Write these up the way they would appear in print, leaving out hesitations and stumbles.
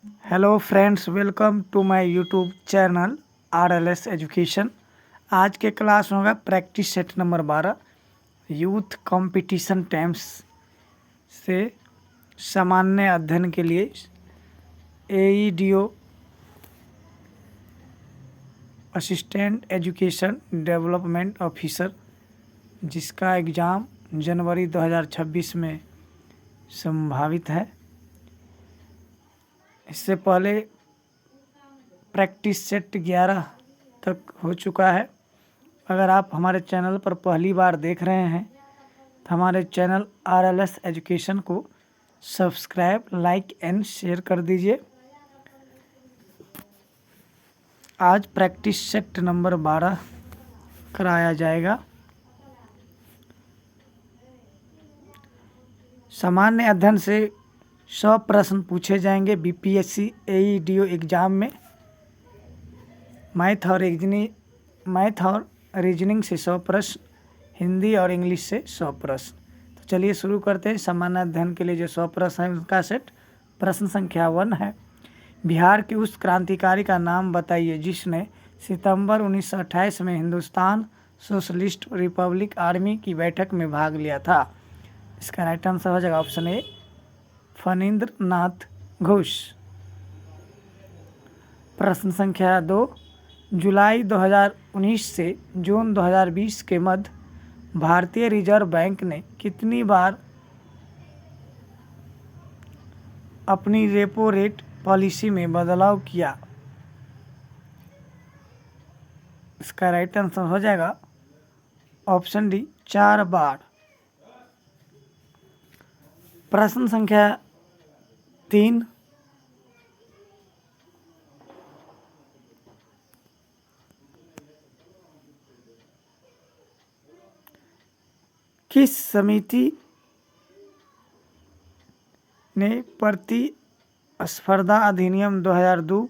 Hello friends, welcome to my YouTube channel RLS education. आज के class में होगा practice set number 12 Youth Competition Times से सामान्य अध्ययन के लिए AEDO assistant education development officer, जिसका एग्ज़ाम जनवरी 2026 में संभावित है। इससे पहले प्रैक्टिस सेट 11 तक हो चुका है। अगर आप हमारे चैनल पर पहली बार देख रहे हैं तो हमारे चैनल RLS एजुकेशन को सब्सक्राइब, लाइक एंड शेयर कर दीजिए। आज प्रैक्टिस सेट नंबर 12 कराया जाएगा। सामान्य अध्ययन से 100 प्रश्न पूछे जाएंगे BPSC AEDO एग्ज़ाम में। मैथ और रीजनिंग से 100 प्रश्न, हिंदी और इंग्लिश से 100 प्रश्न। तो चलिए शुरू करते हैं। सामान्य अध्ययन के लिए जो 100 प्रश्न है उनका सेट। प्रश्न संख्या 1 है, बिहार के उस क्रांतिकारी का नाम बताइए जिसने सितंबर 1928 में हिंदुस्तान सोशलिस्ट रिपब्लिक आर्मी की बैठक में भाग लिया था। इसका राइट आंसर हो जाएगा ऑप्शन ए, फणींद्र नाथ घोष। प्रश्न संख्या 2, जुलाई 2019 से जून 2020 के मध्य भारतीय रिजर्व बैंक ने कितनी बार अपनी रेपो रेट पॉलिसी में बदलाव किया? इसका राइट आंसर हो जाएगा ऑप्शन डी, 4 बार। प्रश्न संख्या 3, किस समिति ने प्रतिस्पर्धा अधिनियम 2002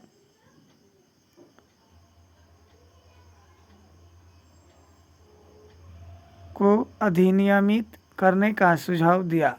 को अधिनियमित करने का सुझाव दिया?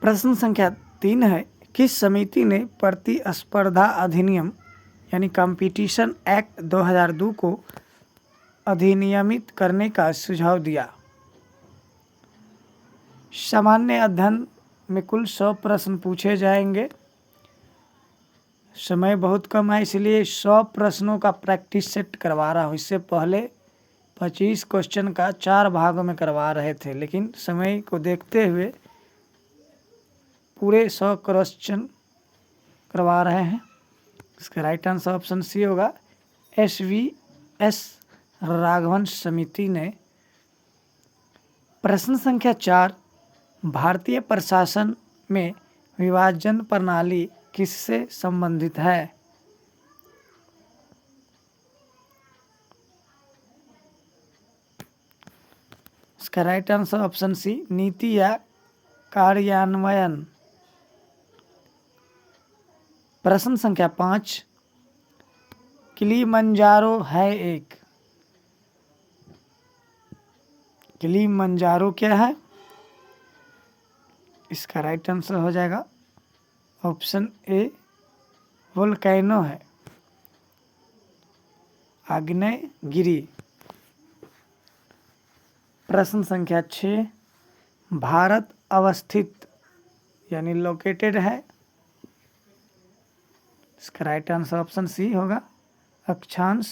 प्रश्न संख्या 3 है, किस समिति ने प्रतिस्पर्धा अधिनियम यानी कंपटीशन एक्ट 2002 को अधिनियमित करने का सुझाव दिया? सामान्य अध्ययन में कुल 100 प्रश्न पूछे जाएंगे। समय बहुत कम है, इसलिए 100 प्रश्नों का प्रैक्टिस सेट करवा रहा हूँ। इससे पहले 25 क्वेश्चन का 4 भागों में करवा रहे थे, लेकिन समय को देखते हुए पूरे 100 क्वेश्चन करवा रहे हैं। इसका राइट आंसर ऑप्शन सी होगा। SVS राघवन समिति ने। प्रश्न संख्या 4, भारतीय प्रशासन में विभाजन प्रणाली किससे संबंधित है? इसका राइट आंसर ऑप्शन सी, नीति या कार्यान्वयन। प्रश्न संख्या 5, किलिमंजारो है एक। किलिमंजारो क्या है? इसका राइट आंसर हो जाएगा ऑप्शन ए, वोल्केनो है, आग्नेयगिरी। प्रश्न संख्या 6, भारत अवस्थित यानी लोकेटेड है। इसका राइट आंसर ऑप्शन सी होगा, अक्षांश।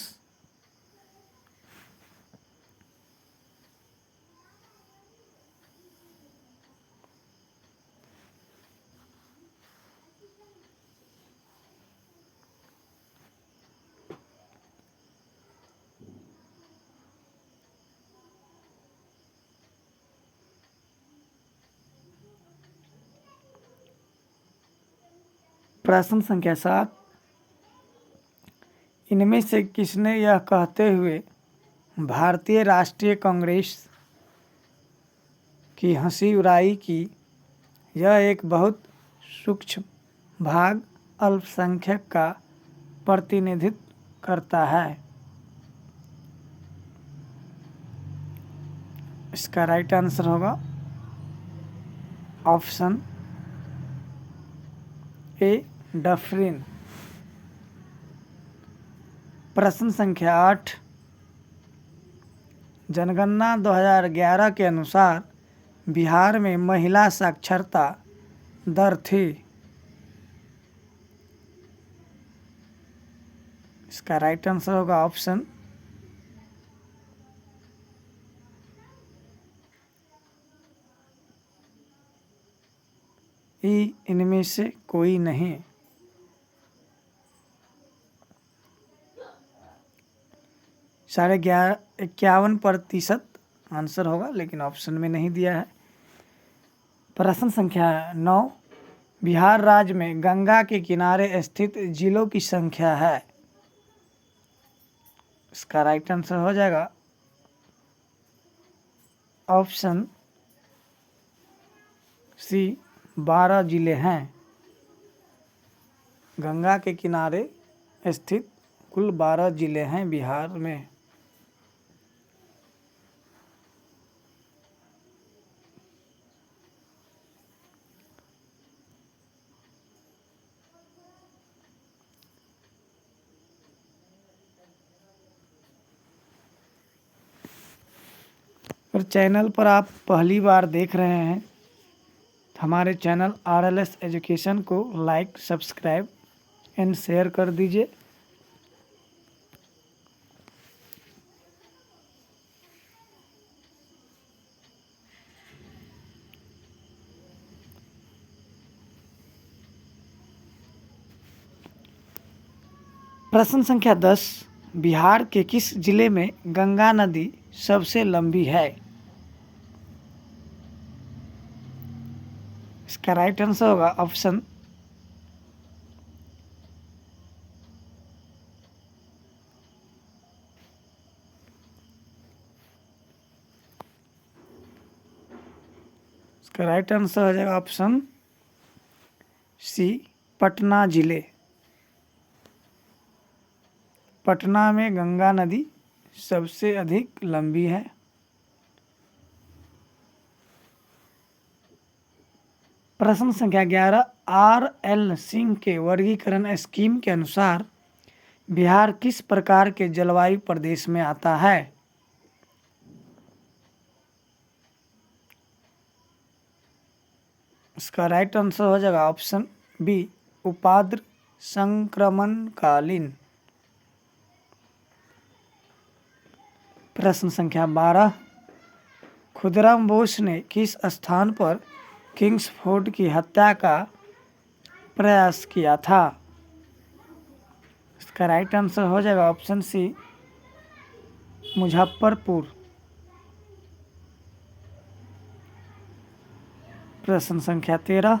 प्रश्न संख्या 7, इनमें से किसने यह कहते हुए भारतीय राष्ट्रीय कांग्रेस की हंसी उड़ाई कि यह एक बहुत सूक्ष्म भाग अल्पसंख्यक का प्रतिनिधित्व करता है? इसका राइट आंसर होगा ऑप्शन ए, डफरिन। प्रश्न संख्या 8, जनगणना 2011 के अनुसार बिहार में महिला साक्षरता दर थी? इसका राइट आंसर होगा ऑप्शन ई, इनमें से कोई नहीं। 51% आंसर होगा, लेकिन ऑप्शन में नहीं दिया है। प्रश्न संख्या 9, बिहार राज्य में गंगा के किनारे स्थित जिलों की संख्या है? इसका राइट आंसर हो जाएगा ऑप्शन सी, 12 जिले हैं। गंगा के किनारे स्थित कुल 12 जिले हैं बिहार में। और चैनल पर आप पहली बार देख रहे हैं, हमारे चैनल RLS एजुकेशन को लाइक, सब्सक्राइब एंड शेयर कर दीजिए। प्रश्न संख्या 10, बिहार के किस जिले में गंगा नदी सबसे लंबी है? इसका राइट आंसर होगा ऑप्शन इसका राइट आंसर हो जाएगा ऑप्शन सी, पटना जिले। पटना में गंगा नदी सबसे अधिक लंबी है। प्रश्न संख्या 11, RL सिंह के वर्गीकरण स्कीम के अनुसार बिहार किस प्रकार के जलवायु प्रदेश में आता है? इसका राइट आंसर हो जाएगा ऑप्शन बी, उपाद्र संक्रमणकालीन। प्रश्न संख्या 12, खुदराम बोस ने किस स्थान पर किंग्सफोर्ड की हत्या का प्रयास किया था? इसका राइट आंसर हो जाएगा ऑप्शन सी, मुजफ्फरपुर। प्रश्न संख्या 13,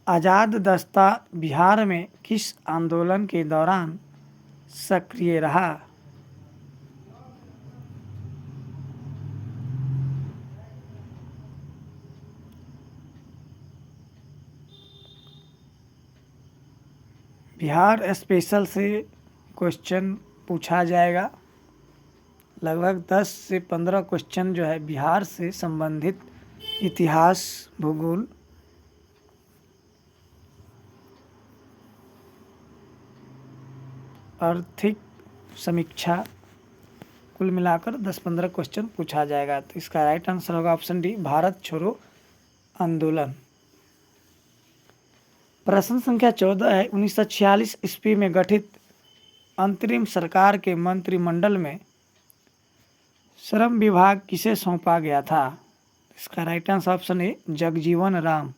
आज़ाद दस्ता बिहार में किस आंदोलन के दौरान सक्रिय रहा? बिहार स्पेशल से क्वेश्चन पूछा जाएगा। लगभग 10 से 15 क्वेश्चन जो है बिहार से संबंधित, इतिहास, भूगोल, आर्थिक समीक्षा, कुल मिलाकर 10-15 क्वेश्चन पूछा जाएगा। तो इसका राइट आंसर होगा ऑप्शन डी, भारत छोड़ो आंदोलन। प्रश्न संख्या 14 है, 1946 ईस्वी में गठित अंतरिम सरकार के मंत्रिमंडल में श्रम विभाग किसे सौंपा गया था? इसका right answer option A Jagjivan Ram.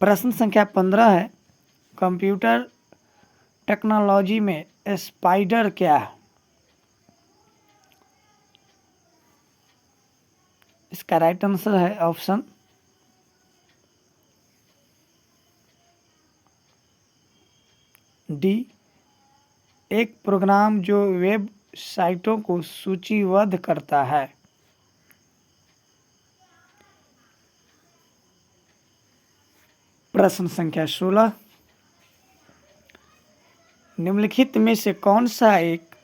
प्रश्न संख्या 15 है, कंप्यूटर टेक्नोलॉजी में स्पाइडर क्या है? इसका राइट आंसर है ऑप्शन डी, एक प्रोग्राम जो वेब साइटों को सूचीबद्ध करता है। प्रश्न संख्या 16, निम्नलिखित में से कौन सा एक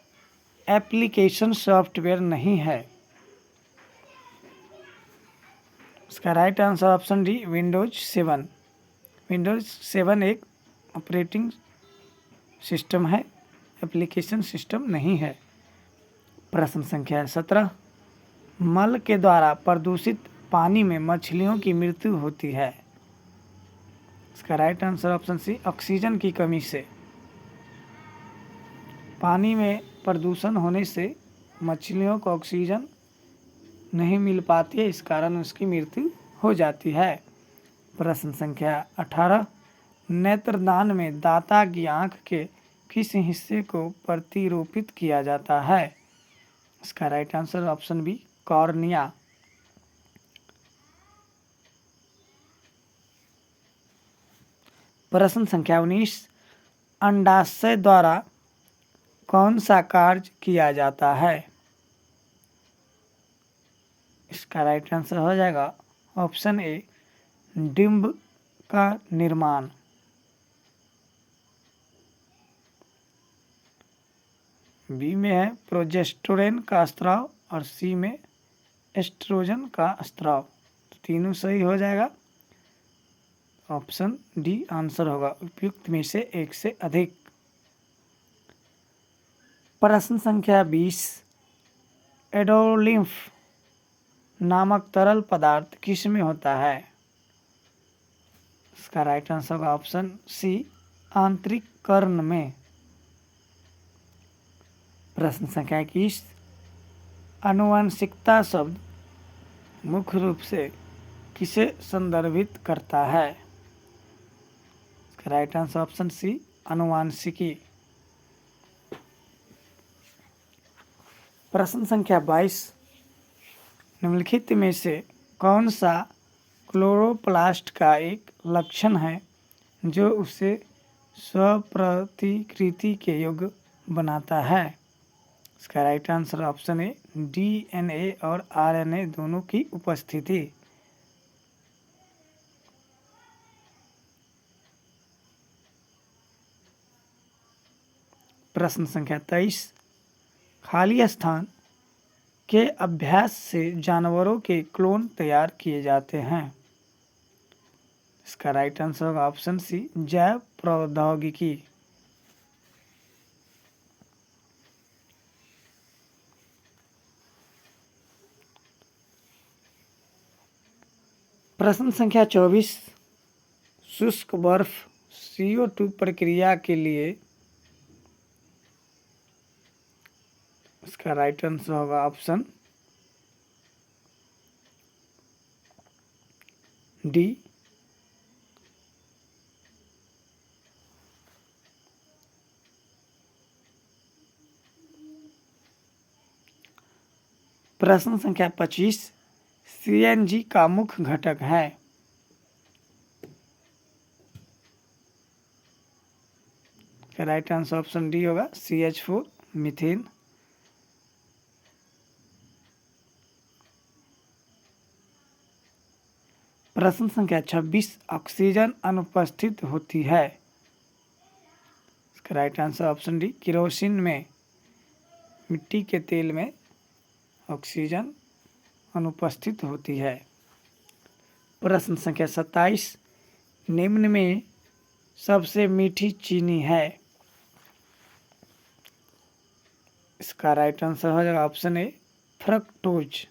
एप्लीकेशन सॉफ्टवेयर नहीं है? इसका right answer option D Windows 7। Windows 7 एक ऑपरेटिंग सिस्टम है, एप्लीकेशन सिस्टम नहीं है। प्रश्न संख्या 17, मल के द्वारा प्रदूषित पानी में मछलियों की मृत्यु होती है। इसका right answer option C oxygen की कमी से। पानी में प्रदूषण होने से मछलियों को ऑक्सीजन नहीं मिल पाती है, इस कारण उसकी मृत्यु हो जाती है। प्रश्न संख्या 18, नेत्रदान में दाता की आंख के किस हिस्से को प्रतिरूपित किया जाता है? इसका right answer option B cornea. प्रश्न संख्या 19, अंडाशय द्वारा कौन सा कार्य किया जाता है? इसका राइट आंसर हो जाएगा ऑप्शन ए डिंब का निर्माण। बी में है प्रोजेस्टेरोन का स्त्राव और सी में एस्ट्रोजन का स्त्राव। तो तीनों सही हो जाएगा, ऑप्शन डी आंसर होगा उपयुक्त में से एक से अधिक। प्रश्न संख्या 20, एडोलिम्फ नामक तरल पदार्थ किस में होता है? इसका राइट आंसर होगा ऑप्शन सी आंतरिक कर्ण में। प्रश्न संख्या 21, आनुवंशिकता शब्द मुख्य रूप से किसे संदर्भित करता है? इसका राइट आंसर ऑप्शन सी आनुवांशिकी। प्रश्न संख्या 22, निम्नलिखित में से कौन सा क्लोरोप्लास्ट का एक लक्षण है जो उसे स्वप्रतिकृति के योग्य बनाता है? इसका right answer option A DNA और आरएनए दोनों की उपस्थिति। प्रश्न संख्या 23, खाली स्थान के अभ्यास से जानवरों के क्लोन तैयार किए जाते हैं। इसका राइट आंसर होगा ऑप्शन सी जैव प्रौद्योगिकी। प्रश्न संख्या 24, शुष्क बर्फ CO2 प्रक्रिया के लिए इसका राइट आंसर होगा ऑप्शन डी प्रश्न संख्या 25, CNG का मुख्य घटक है। राइट आंसर ऑप्शन डी होगा CH4 मीथेन। प्रश्न संख्या 26, ऑक्सीजन अनुपस्थित होती है। इसका right answer option D kerosene में, मिट्टी के तेल में ऑक्सीजन अनुपस्थित होती है। प्रश्न संख्या 27, निम्न में सबसे मीठी चीनी है। इसका राइट आंसर हो जाएगा ऑप्शन ए फ्रक्टोज।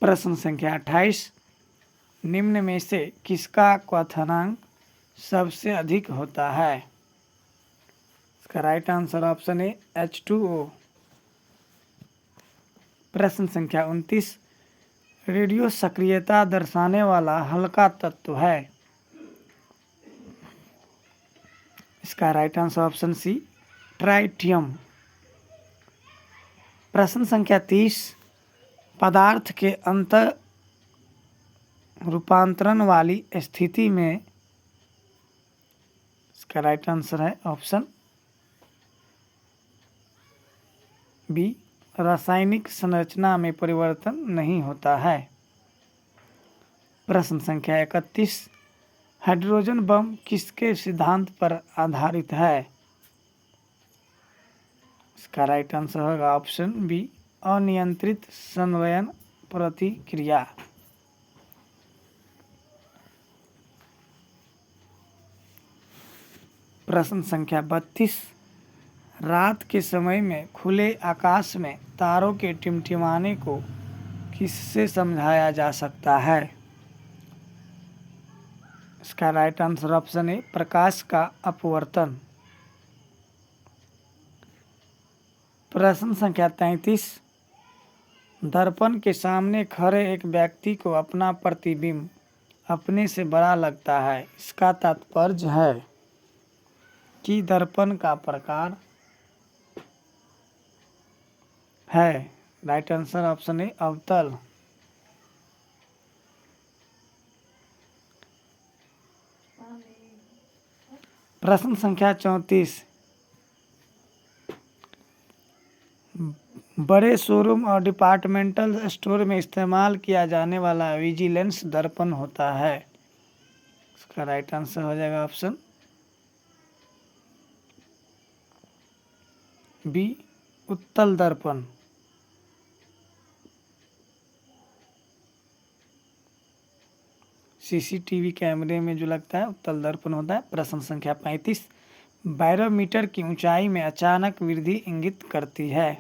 प्रश्न संख्या 28, निम्न में से किसका क्वथनांक सबसे अधिक होता है? इसका right answer option A H2O। प्रश्न संख्या 29, रेडियो सक्रियता दर्शाने वाला हल्का तत्व है। इसका right answer option C tritium. प्रश्न संख्या 30, पदार्थ के अंतर रूपांतरण वाली स्थिति में, इसका राइट आंसर है ऑप्शन बी, रासायनिक संरचना में परिवर्तन नहीं होता है। प्रश्न संख्या 31, हाइड्रोजन बम किसके सिद्धांत पर आधारित है? इसका राइट आंसर होगा ऑप्शन बी, अनियंत्रित संवयन प्रतिक्रिया। प्रश्न संख्या 32, रात के समय में खुले आकाश में तारों के टिमटिमाने को किससे समझाया जा सकता है? इसका राइट आंसर ऑप्शन है प्रकाश का अपवर्तन। प्रश्न संख्या 33, दर्पण के सामने खड़े एक व्यक्ति को अपना प्रतिबिंब अपने से बड़ा लगता है। इसका तात्पर्य है कि दर्पण का प्रकार है। राइट आंसर ऑप्शन है अवतल। प्रश्न संख्या 34, बड़े शोरूम और डिपार्टमेंटल स्टोर में इस्तेमाल किया जाने वाला विजिलेंस दर्पण होता है। इसका राइट आंसर हो जाएगा ऑप्शन बी, उत्तल दर्पण। सीसीटीवी कैमरे में जो लगता है उत्तल दर्पण होता है। प्रश्न संख्या 35, बैरोमीटर की ऊंचाई में अचानक वृद्धि इंगित करती है।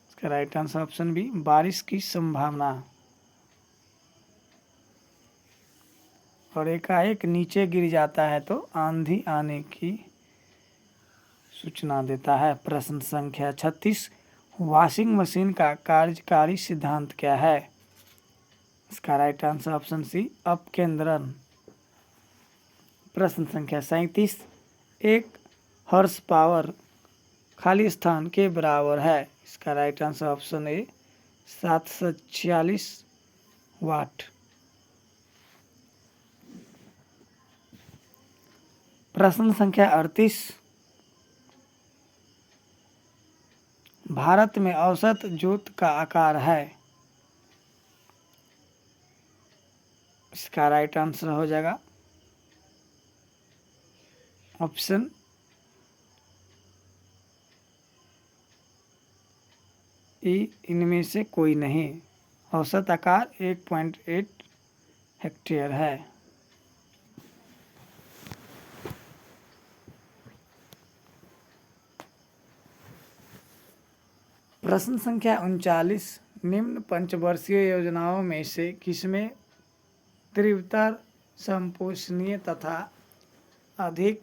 इसका राइट आंसर ऑप्शन बी, बारिश की संभावना। और एकाएक नीचे गिर जाता है तो आंधी आने की सूचना देता है। प्रश्न संख्या 36, वॉशिंग मशीन का कार्यकारी सिद्धांत क्या है? इसका राइट आंसर ऑप्शन सी, अपकेंद्रण। प्रश्न संख्या 37, एक हॉर्स पावर खाली स्थान के बराबर है। इसका राइट आंसर ऑप्शन ए 746 वाट। प्रश्न संख्या 38, भारत में औसत जोत का आकार है। इसका राइट आंसर हो जाएगा ऑप्शन ई, इनमें से कोई नहीं। औसत आकार 1.8 हेक्टेयर है। प्रश्न संख्या 39, निम्न पंचवर्षीय योजनाओं में से किसमें तीव्रतर, संपोषणीय तथा अधिक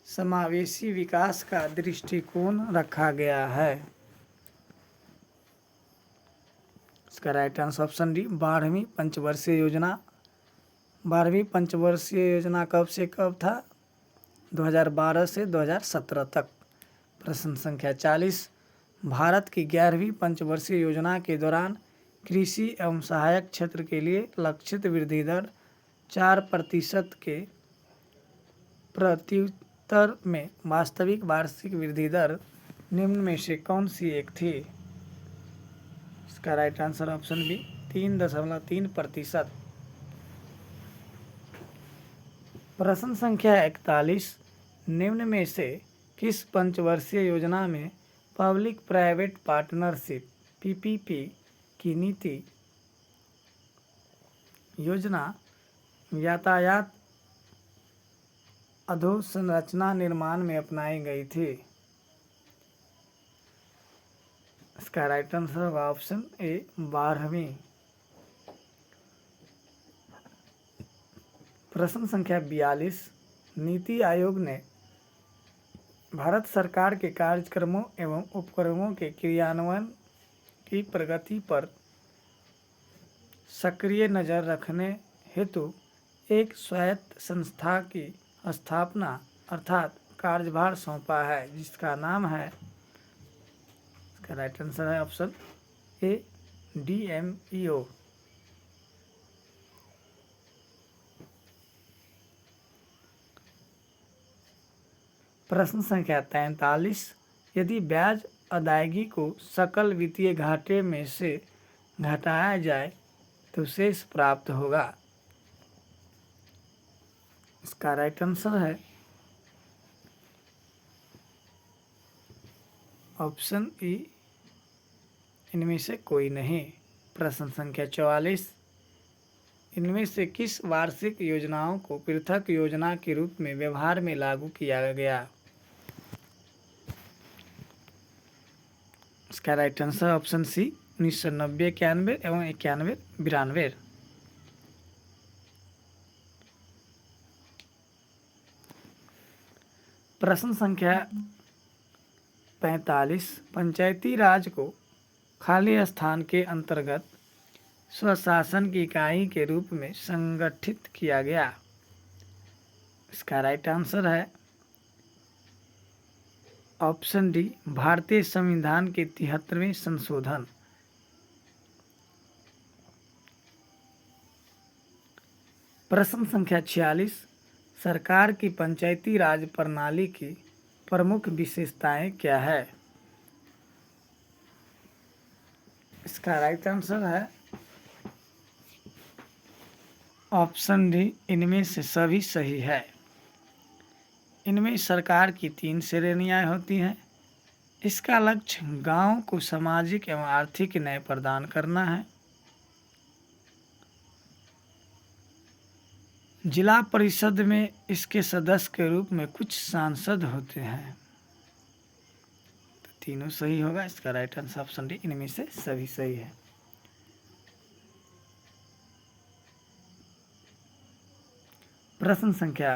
समावेशी विकास का दृष्टिकोण रखा गया है? इसका राइट आंसर ऑप्शन डी, 12वीं पंचवर्षीय योजना। 12वीं पंचवर्षीय योजना कब से कब था? 2012 से 2017 तक। प्रश्न संख्या 40, भारत की 11वीं पंचवर्षीय योजना के दौरान कृषि एवं सहायक क्षेत्र के लिए लक्षित वृद्धि दर 4% के प्रत्युत्तर में वास्तविक वार्षिक वृद्धि दर निम्न में से कौन सी एक थी? इसका राइट आंसर ऑप्शन बी, 3.3%। प्रश्न संख्या 41, निम्न में से किस पंचवर्षीय योजना में पब्लिक प्राइवेट पार्टनरशिप PPP की नीति योजना यातायात अधोसंरचना निर्माण में अपनाई गई थी? इसका राइट आंसर होगा ऑप्शन ए 12वीं। प्रश्न संख्या 42। नीति आयोग ने भारत सरकार के कार्यक्रमों एवं उपक्रमों के क्रियान्वयन की प्रगति पर सक्रिय नज़र रखने हेतु एक स्वायत्त संस्था की स्थापना अर्थात कार्यभार सौंपा है, जिसका नाम है, इसका राइट आंसर है ऑप्शन ए DMEO। प्रश्न संख्या 43। यदि ब्याज अदायगी को सकल वित्तीय घाटे में से घटाया जाए तो शेष प्राप्त होगा। इसका राइट आंसर है ऑप्शन ई इनमें से कोई नहीं। प्रश्न संख्या 44। इनमें से किस वार्षिक योजनाओं को पृथक योजना के रूप में व्यवहार में लागू किया गया। इसका राइट आंसर ऑप्शन सी 1990, 91 एवं 91, 92। प्रश्न संख्या 45। पंचायती राज को खाली स्थान के अंतर्गत स्वशासन की इकाई के रूप में संगठित किया गया। इसका राइट आंसर है ऑप्शन डी भारतीय संविधान के 73वें संशोधन। प्रश्न संख्या 46। सरकार की पंचायती राज प्रणाली की प्रमुख विशेषताएं क्या है। इसका राइट आंसर है ऑप्शन डी इनमें से सभी सही है। इनमें सरकार की 3 श्रेणियां होती हैं। इसका लक्ष्य गांव को सामाजिक एवं आर्थिक न्याय प्रदान करना है। जिला परिषद में इसके सदस्य के रूप में कुछ सांसद होते हैं। तो तीनों सही होगा। इसका राइट आंसर ऑप्शन डी इनमें से सभी सही है। प्रश्न संख्या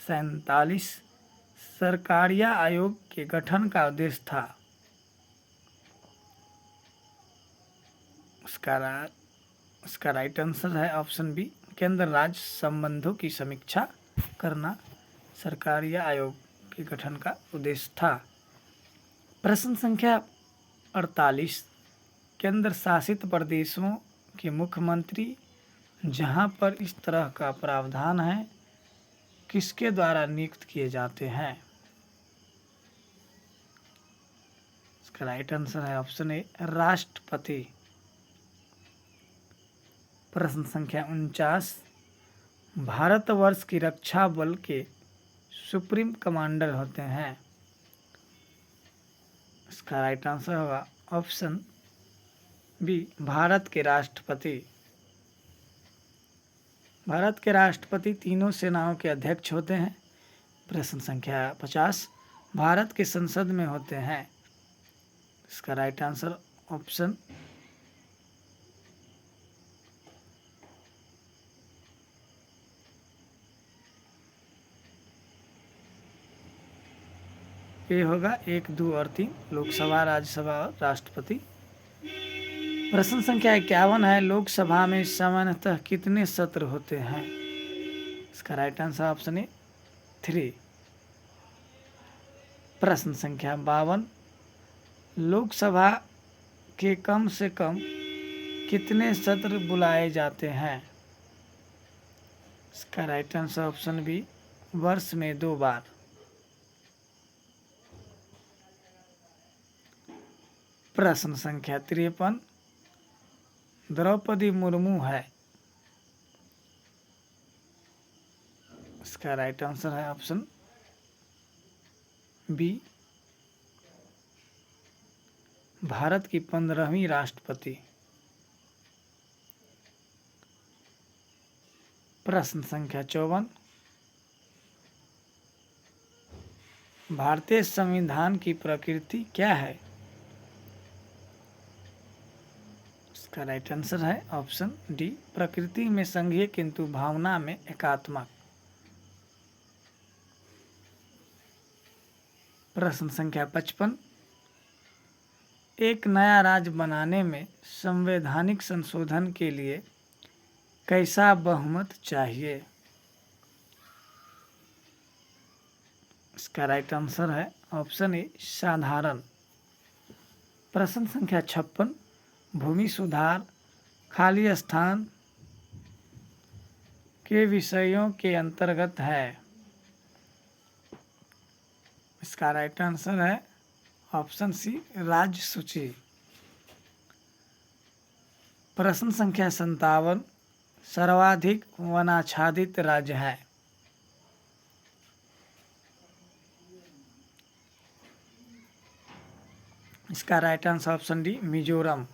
47। सरकारिया आयोग के गठन का उद्देश्य था। इसका राइट आंसर है ऑप्शन बी केंद्र राज्य संबंधों की समीक्षा करना सरकारिया आयोग के गठन का उद्देश्य था। प्रश्न संख्या 48। केंद्र शासित प्रदेशों के मुख्यमंत्री जहां पर इस तरह का प्रावधान है किसके द्वारा नियुक्त किए जाते हैं। इसका राइट आंसर है ऑप्शन ए राष्ट्रपति। प्रश्न संख्या 49। भारतवर्ष की रक्षा बल के सुप्रीम कमांडर होते हैं। इसका राइट आंसर होगा ऑप्शन बी भारत के राष्ट्रपति। भारत के राष्ट्रपति तीनों सेनाओं के अध्यक्ष होते हैं। प्रश्न संख्या 50। भारत के संसद में होते हैं। इसका राइट आंसर ऑप्शन ए होगा 1, 2 और 3 लोकसभा, राज्यसभा और राष्ट्रपति। प्रश्न संख्या 51 है लोकसभा में सामान्यतः कितने सत्र होते हैं। इसका राइट आंसर ऑप्शन ए 3। प्रश्न संख्या 52। लोकसभा के कम से कम कितने सत्र बुलाए जाते हैं। इसका राइट आंसर ऑप्शन बी वर्ष में 2 बार। प्रश्न संख्या 53। द्रौपदी मुर्मू है। इसका राइट आंसर है ऑप्शन बी भारत की 15वीं राष्ट्रपति। प्रश्न संख्या 54। भारतीय संविधान की प्रकृति क्या है। इसका राइट आंसर है ऑप्शन डी, प्रकृति में संघीय किंतु भावना में एकात्मक। प्रश्न संख्या 55, एक नया राज्य बनाने में संवैधानिक संशोधन के लिए कैसा बहुमत चाहिए? इसका राइट आंसर है ऑप्शन ए, साधारण। प्रश्न संख्या 56, भूमि सुधार खाली स्थान के विषयों के अंतर्गत है। इसका राइट आंसर है ऑप्शन सी, राज्य सूची। प्रश्न संख्या 57, सर्वाधिक वनाच्छादित राज्य है। इसका right answer option D, Mizoram.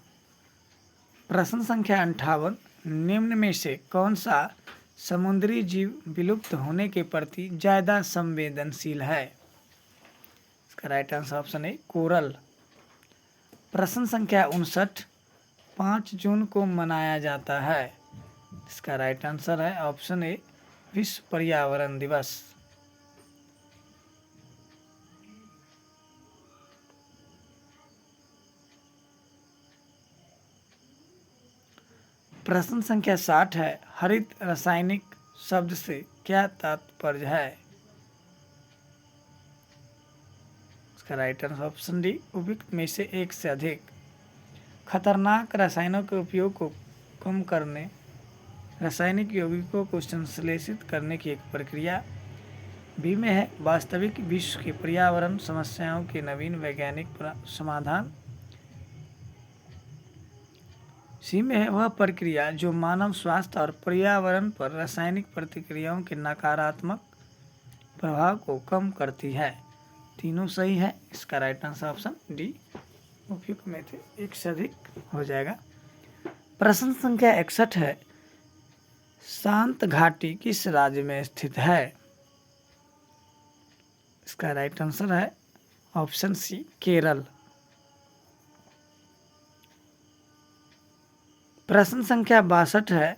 प्रश्न संख्या 58, निम्न में से कौन सा समुद्री जीव विलुप्त होने के प्रति ज्यादा संवेदनशील है? इसका right answer option A, coral. प्रश्न संख्या 59, 5 जून को मनाया जाता है। इसका राइट आंसर है ऑप्शन ए, विश्व पर्यावरण दिवस। प्रश्न संख्या 60 है, हरित रासायनिक शब्द से क्या तात्पर्य है? इसका राइट आंसर ऑप्शन डी, उपयुक्त में से एक से अधिक। खतरनाक रसायनों के उपयोग को कम करने, रासायनिक यौगिकों को संश्लेषित करने की एक प्रक्रिया। बी में है, वास्तविक विश्व की पर्यावरण समस्याओं के नवीन वैज्ञानिक समाधान। सी में है, वह प्रक्रिया जो मानव स्वास्थ्य और पर्यावरण पर रासायनिक प्रतिक्रियाओं के नकारात्मक प्रभाव को कम करती है। तीनों सही है। इसका राइट आंसर ऑप्शन डी, उपयुक्त में से एक से अधिक हो जाएगा। प्रश्न संख्या 61 है, शांत घाटी किस राज्य में स्थित है? इसका राइट आंसर है ऑप्शन सी, केरल। प्रश्न संख्या 62 है,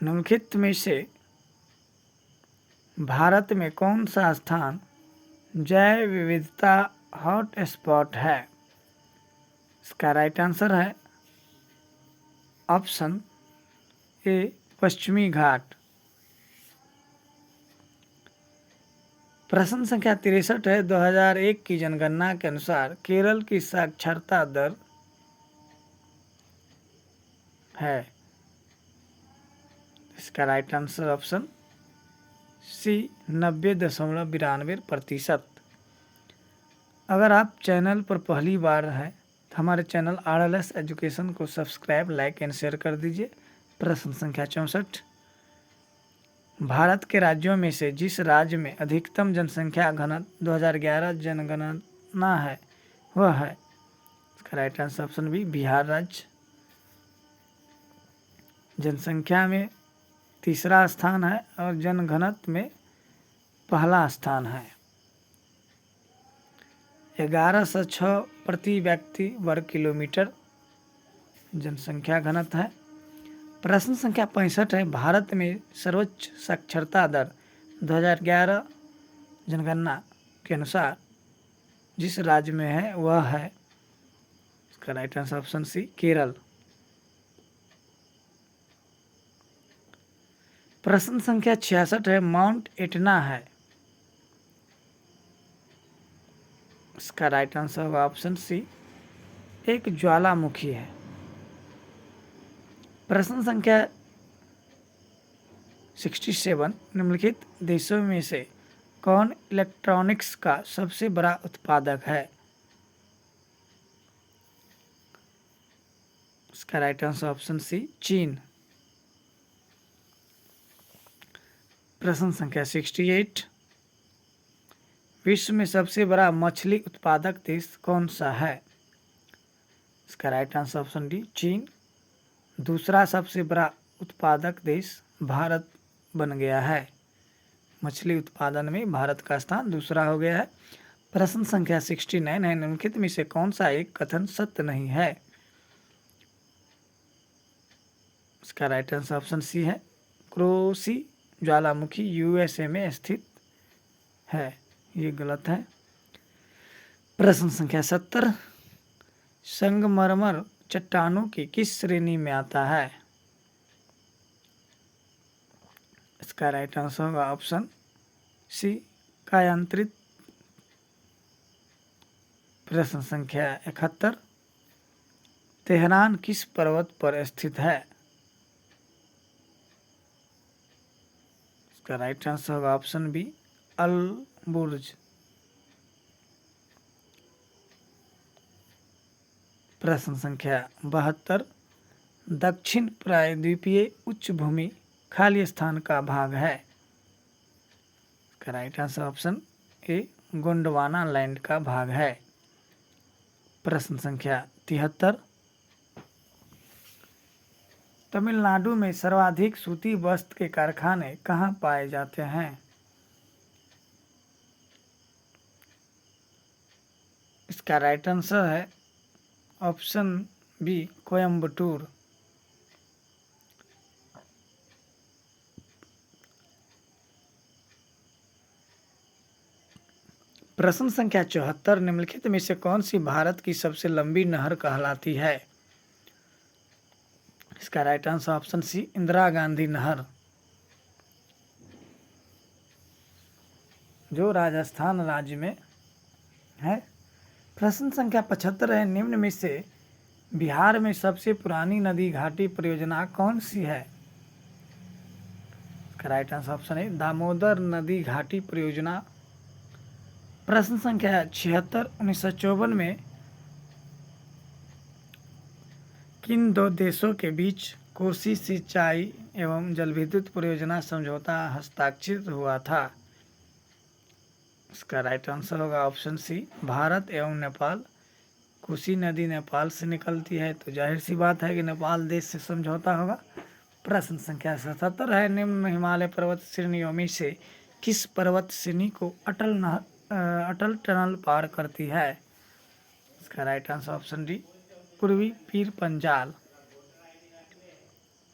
निम्नलिखित में से भारत में कौन सा स्थान जैव विविधता हॉट स्पॉट है? इसका राइट आंसर है ऑप्शन ए, पश्चिमी घाट। प्रश्न संख्या 63 है, 2001 की जनगणना के अनुसार केरल की साक्षरता दर है। इसका राइट आंसर ऑप्शन सी, 90.92%। अगर आप चैनल पर पहली बार हैं तो हमारे चैनल RLS एजुकेशन को सब्सक्राइब, लाइक एंड शेयर कर दीजिए। प्रश्न संख्या 64, भारत के राज्यों में से जिस राज्य में अधिकतम जनसंख्या घनत्व 2011 जनगणना है वह है? इसका right answer option B, Bihar राज्य। जनसंख्या में तीसरा स्थान है और जनघनत्व में पहला स्थान है। 1106 प्रति व्यक्ति वर्ग किलोमीटर जनसंख्या घनत्व है। प्रश्न संख्या 65 है, भारत में सर्वोच्च साक्षरता दर 2011 जनगणना के अनुसार जिस राज्य में है वह है? इसका right answer option C, Kerala. प्रश्न संख्या 66 है, माउंट एटना है। इसका राइट आंसर होगा ऑप्शन सी, एक ज्वालामुखी है। प्रश्न संख्या 67, निम्नलिखित देशों में से कौन इलेक्ट्रॉनिक्स का सबसे बड़ा उत्पादक है? इसका राइट आंसर ऑप्शन सी, चीन। प्रश्न संख्या 68, विश्व में सबसे बड़ा मछली उत्पादक देश कौन सा है? इसका राइट आंसर ऑप्शन डी, चीन। दूसरा सबसे बड़ा उत्पादक देश भारत बन गया है। मछली उत्पादन में भारत का स्थान दूसरा हो गया है। प्रश्न संख्या 69 है, निम्नलिखित में से कौन सा एक कथन सत्य नहीं है? इसका राइट आंसर ऑप्शन सी है, क्रोसी ज्वालामुखी यूएसए में स्थित है, ये गलत है। प्रश्न संख्या 70, संगमरमर चट्टानों की किस श्रेणी में आता है? इसका राइट आंसर होगा ऑप्शन सी, कायांतरित। प्रश्न संख्या 71, तेहरान किस पर्वत पर स्थित है? इसका राइट आंसर होगा ऑप्शन बी, अल बुर्ज। प्रश्न संख्या 72, दक्षिण प्रायद्वीपीय उच्च भूमि खाली स्थान का भाग है। इसका right answer option A, Gondwana land का भाग है। प्रश्न संख्या 73, तमिलनाडु में सर्वाधिक सूती वस्त्र के कारखाने कहाँ पाए जाते हैं? इसका राइट आंसर है ऑप्शन बी, कोयम्बटूर। प्रश्न संख्या 74, निम्नलिखित में से कौन सी भारत की सबसे लंबी नहर कहलाती है? इसका right answer option C, Indira Gandhi नहर, जो राजस्थान राज्य में है। प्रश्न संख्या 75 है, निम्न में से बिहार में सबसे पुरानी नदी घाटी परियोजना कौन सी है? इसका राइट आंसर ऑप्शन है, दामोदर नदी घाटी परियोजना। प्रश्न संख्या 76, 1954 में किन दो देशों के बीच कोसी सिंचाई एवं जलविद्युत परियोजना समझौता हस्ताक्षरित हुआ था? इसका राइट आंसर होगा ऑप्शन सी, भारत एवं नेपाल। कोसी नदी नेपाल से निकलती है, तो जाहिर सी बात है कि नेपाल देश से समझौता होगा। प्रश्न संख्या 77 है, निम्न हिमालय पर्वत श्रेणियों में से किस पर्वत श्रेणी को अटल टनल पार करती है? इसका राइट आंसर ऑप्शन डी, पूर्वी पीर पंजाल।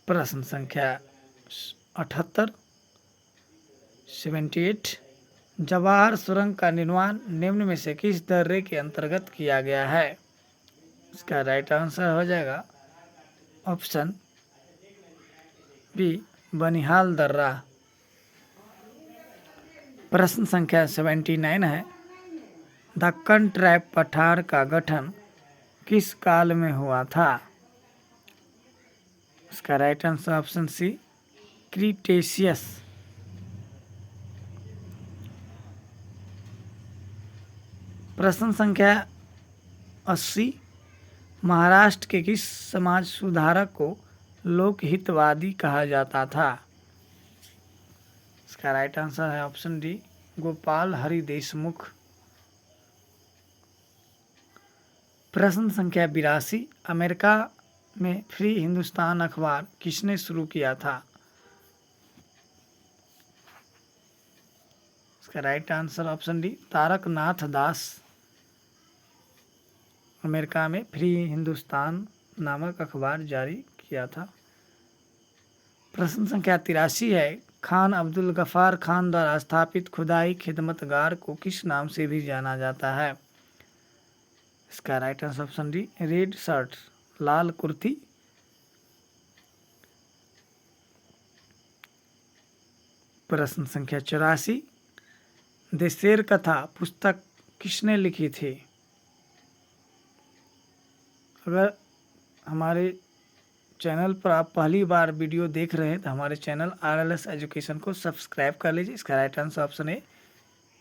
प्रश्न संख्या 78, 78, जवाहर सुरंग का निर्माण निम्न में से किस दर्रे के अंतर्गत किया गया है? इसका राइट आंसर हो जाएगा ऑप्शन बी, बनिहाल दर्रा। प्रश्न संख्या 79 है, दक्कन ट्राइब पठार का गठन किस काल में हुआ था? इसका right answer option C, Cretaceous. प्रश्न संख्या 80, महाराष्ट्र के किस समाज सुधारक को लोकहितवादी कहा जाता था? इसका राइट आंसर है ऑप्शन डी, गोपाल हरि देशमुख। प्रश्न संख्या 82, अमेरिका में फ्री हिंदुस्तान अखबार किसने शुरू किया था? इसका right answer option D, Taraknath Das. America में फ्री हिंदुस्तान नामक अखबार जारी किया था। प्रश्न संख्या 83 है, खान अब्दुल गफ्फार खान द्वारा स्थापित खुदाई खिदमतगार को किस नाम से भी जाना जाता है? इसका right answer option D, red shirt, लाल कुर्ती। प्रश्न संख्या 84, देशेर कथा पुस्तक किसने लिखी थी? अगर हमारे चैनल पर आप पहली बार वीडियो देख रहे हैं तो हमारे चैनल RLS एजुकेशन को सब्सक्राइब कर लीजिए। इसका राइट आंसर ऑप्शन है,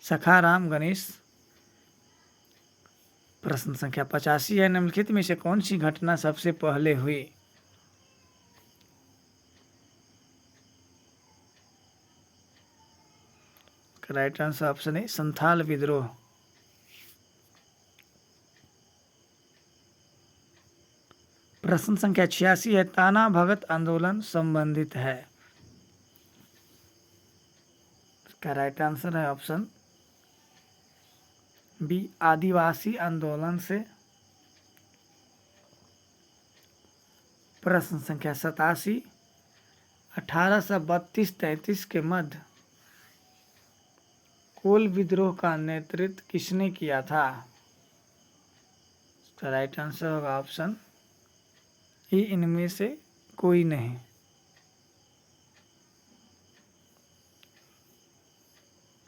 सखाराम गणेश। प्रश्न संख्या 85 है, निम्नलिखित में से कौन सी घटना सबसे पहले हुई? राइट आंसर ऑप्शन है, संथाल विद्रोह। प्रश्न संख्या 86 है, ताना भगत आंदोलन संबंधित है। इसका राइट आंसर है ऑप्शन बी आदिवासी आंदोलन से। प्रश्न संख्या 87, 1832-33 के मध्य कोल विद्रोह का नेतृत्व किसने किया था? इसका राइट आंसर होगा ऑप्शन ई, इनमें से कोई नहीं।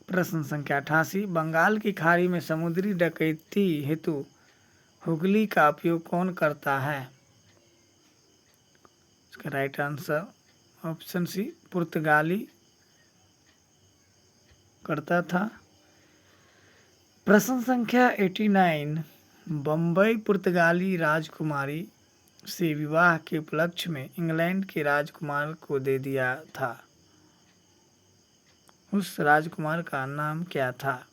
प्रश्न संख्या 88, बंगाल की खाड़ी में समुद्री डकैती हेतु हुगली का उपयोग कौन करता है? इसका राइट आंसर ऑप्शन सी, पुर्तगाली करता था। प्रश्न संख्या 89, बम्बई पुर्तगाली राजकुमारी से विवाह के उपलक्ष्य में इंग्लैंड के राजकुमार को दे दिया था, उस राजकुमार का नाम क्या था?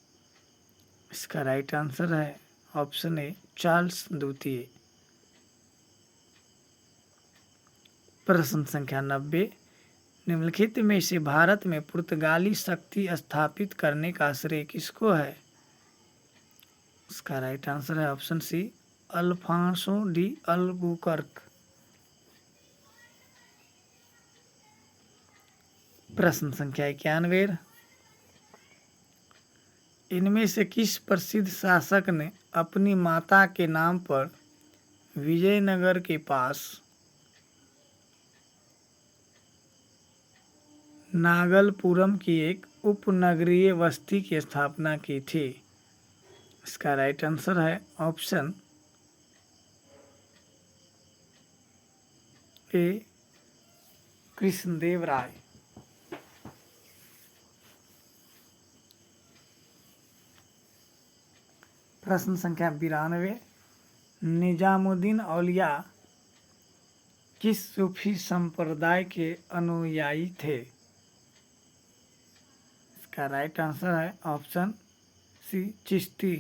इसका राइट आंसर है ऑप्शन ए, चार्ल्स द्वितीय। प्रश्न संख्या 90, निम्नलिखित में से भारत में पुर्तगाली शक्ति स्थापित करने का श्रेय किसको है? इसका राइट आंसर है option C, Alfonso de Albuquerque. प्रश्न संख्या 91, इनमें से किस प्रसिद्ध शासक ने अपनी माता के नाम पर विजयनगर के पास नागलपुरम की एक उपनगरीय बस्ती की स्थापना की थी? इसका राइट आंसर है ऑप्शन ए, कृष्णदेव राय। प्रश्न संख्या 92, निजामुद्दीन औलिया किस सूफी संप्रदाय के अनुयायी थे? इसका राइट आंसर है ऑप्शन सी, चिश्ती।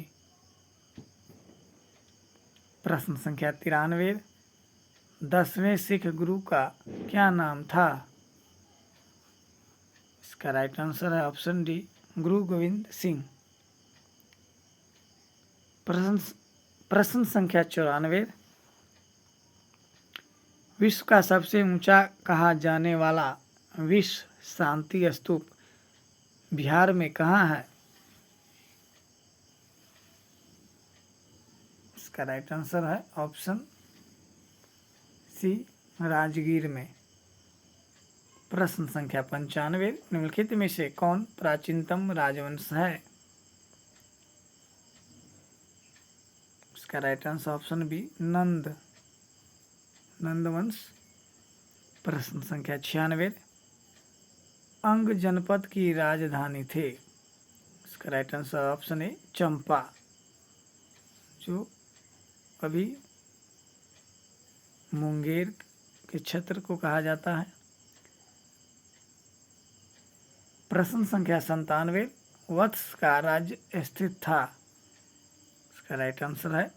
प्रश्न संख्या 93, 10वें सिख गुरु का क्या नाम था? इसका राइट आंसर है ऑप्शन डी, गुरु गोविंद सिंह। प्रश्न संख्या 94, विश्व का सबसे ऊंचा कहा जाने वाला विश्व शांति स्तूप बिहार में कहाँ है? इसका राइट आंसर है ऑप्शन सी, राजगीर में। प्रश्न संख्या 95, निम्नलिखित में से कौन प्राचीनतम राजवंश है? इसका राइट आंसर ऑप्शन बी, नंद वंश। प्रश्न संख्या 96, अंग जनपद की राजधानी थे? इसका राइट आंसर ऑप्शन ए, चंपा, जो अभी मुंगेर के क्षेत्र को कहा जाता है। प्रश्न संख्या 97, वत्स का राज्य स्थित था? इसका राइट आंसर है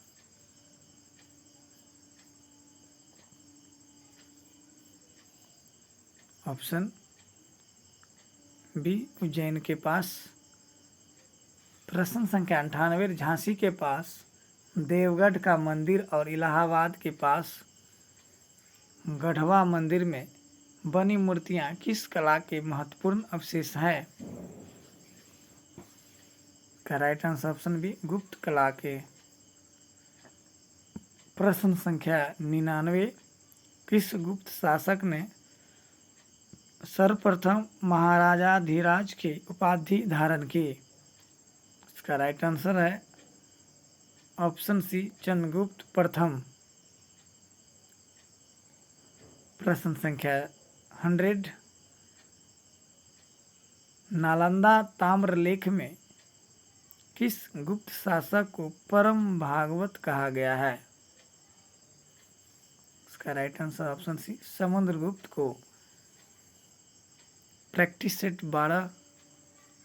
ऑप्शन बी, उज्जैन के पास। प्रश्न संख्या 98, झांसी के पास देवगढ़ का मंदिर और इलाहाबाद के पास गढ़वा मंदिर में बनी मूर्तियां किस कला के महत्वपूर्ण अवशेष हैं? का राइट आंसर ऑप्शन बी, गुप्त कला के। प्रश्न संख्या 99, किस गुप्त शासक ने सर्वप्रथम महाराजाधिराज की उपाधि धारण की? इसका राइट आंसर है ऑप्शन सी, चंद्रगुप्त प्रथम। प्रश्न संख्या 100, नालंदा ताम्रलेख में किस गुप्त शासक को परम भागवत कहा गया है? इसका right answer option C, Samudragupta को। प्रैक्टिस सेट 12,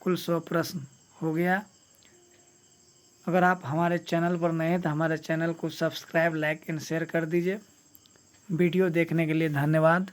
कुल 100 प्रश्न हो गया। अगर आप हमारे चैनल पर नए हैं तो हमारे चैनल को सब्सक्राइब, लाइक एंड शेयर कर दीजिए। वीडियो देखने के लिए धन्यवाद।